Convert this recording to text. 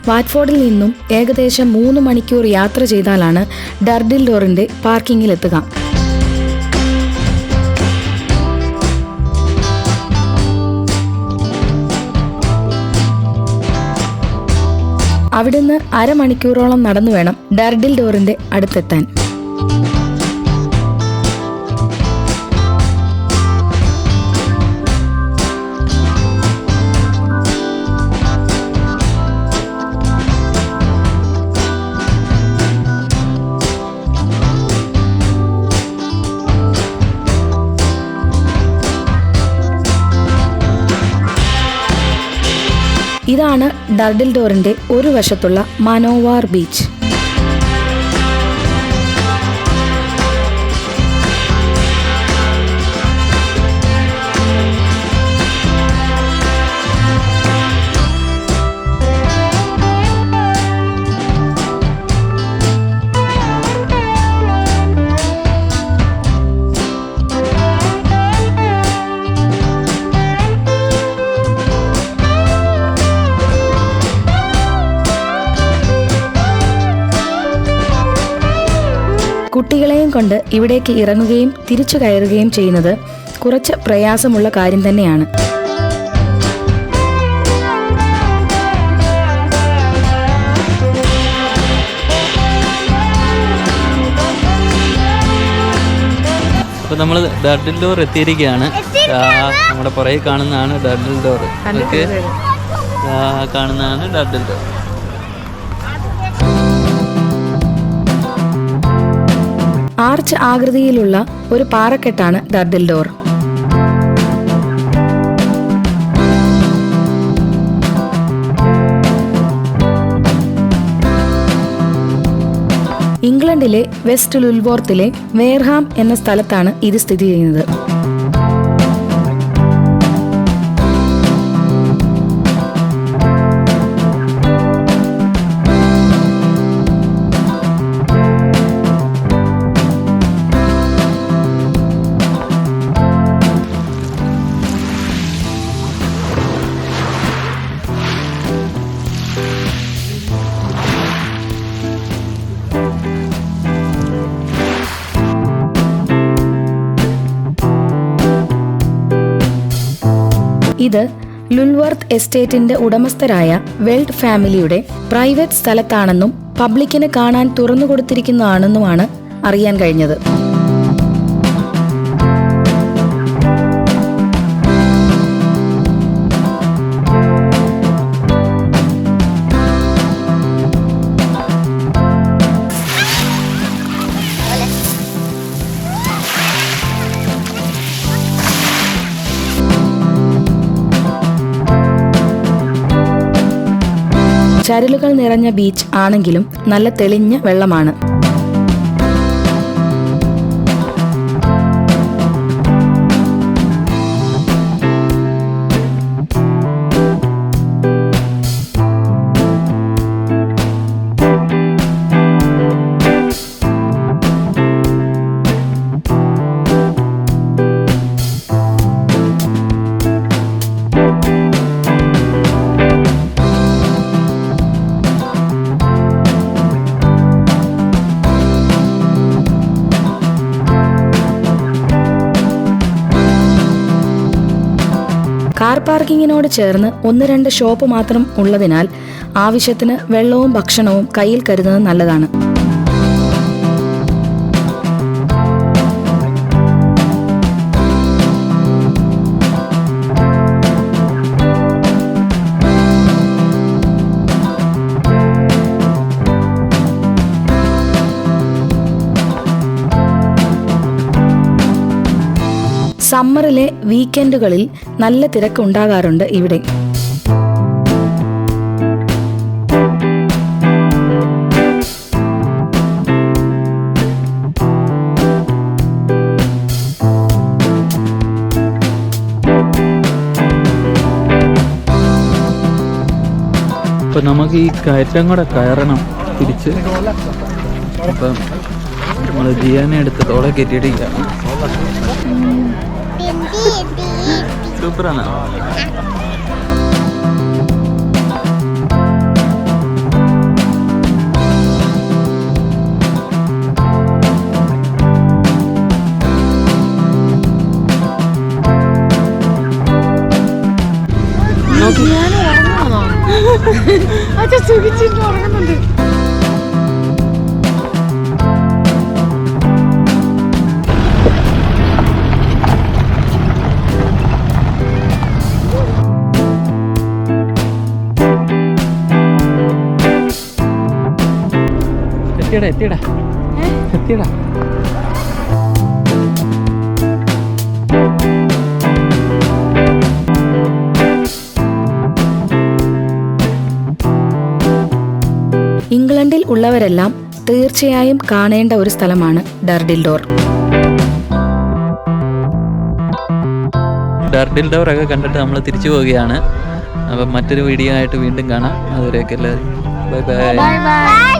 വാറ്റ്ഫോർഡിൽ നിന്നും ഏകദേശം 3 മണിക്കൂർ യാത്ര ചെയ്താലാണ് ഡർഡിൽ ഡോറിന്റെ പാർക്കിങ്ങിലെത്തുക. അവിടുന്ന് അരമണിക്കൂറോളം നടന്നു വേണം ഡർഡിൽ ഡോറിന്റെ അടുത്തെത്താൻ. ഇതാണ് ഡർഡിൽ ഡോറിന്റെ ഒരു വശത്തുള്ള മനോവാർ ബീച്ച്. കുട്ടികളെയും കൊണ്ട് ഇവിടേക്ക് ഇറങ്ങുകയും തിരിച്ചു കയറുകയും ചെയ്യുന്നത് കുറച്ച് പ്രയാസമുള്ള കാര്യം തന്നെയാണ്. അപ്പോൾ നമ്മൾ ഡർഡിൽ ഡോർ എത്തിയിരിക്കുകയാണ്. നമ്മുടെ പുറകെ കാണുന്നതാണ് ഡർഡിൽ ഡോർ. നമുക്ക് കാണുന്നതാണ് ഡർഡിൽ ഡോർ. ആർച്ച് ആകൃതിയിലുള്ള ഒരു പാറക്കെട്ടാണ് ഡർഡിൽ ഡോർ. ഇംഗ്ലണ്ടിലെ വെസ്റ്റ് ലുൽവോർത്തിലെ വെയർഹാം എന്ന സ്ഥലത്താണ് ഇത് സ്ഥിതി ചെയ്യുന്നത്. ഇത് ലുൾവർത്ത് എസ്റ്റേറ്റിന്റെ ഉടമസ്ഥരായ വെൽഡ് ഫാമിലിയുടെ പ്രൈവറ്റ് സ്ഥലത്താണെന്നും പബ്ലിക്കിന് കാണാൻ തുറന്നുകൊടുത്തിരിക്കുന്നതാണെന്നുമാണ് അറിയാൻ കഴിഞ്ഞത്. ചരലുകൾ നിറഞ്ഞ ബീച്ച് ആണെങ്കിലും നല്ല തെളിഞ്ഞ വെള്ളമാണ്. കാർ പാർക്കിങ്ങിനോട് ചേർന്ന് 1-2 ഷോപ്പ് മാത്രം ഉള്ളതിനാൽ ആവശ്യത്തിന് വെള്ളവും ഭക്ഷണവും കയ്യിൽ കരുതുന്നത് നല്ലതാണ്. സമ്മറിലെ വീക്കെൻഡുകളിൽ നല്ല തിരക്ക് ഉണ്ടാകാറുണ്ട് ഇവിടെ. അപ്പം നമുക്ക് ഈ കയറ്റം കൂടെ കയറണം തിരിച്ച്. അപ്പം നമ്മൾ ജിയാനെ എടുത്ത് തോളെ കയറ്റിയിട്ടിരിക്കുകയാണ്. സൂപ്പറാണ്. എത്തിയടാ ഇംഗ്ലണ്ടിൽ ഉള്ളവരെല്ലാം തീർച്ചയായും കാണേണ്ട ഒരു സ്ഥലമാണ് ഡർഡിൽ ഡോർ. ഡർഡിൽ ഡോർ ഒക്കെ കണ്ടിട്ട് നമ്മൾ തിരിച്ചു പോവുകയാണ്. അപ്പം മറ്റൊരു വീഡിയോ ആയിട്ട് വീണ്ടും കാണാം. അതുവരെയൊക്കെ എല്ലാവരും ബൈ ബൈ.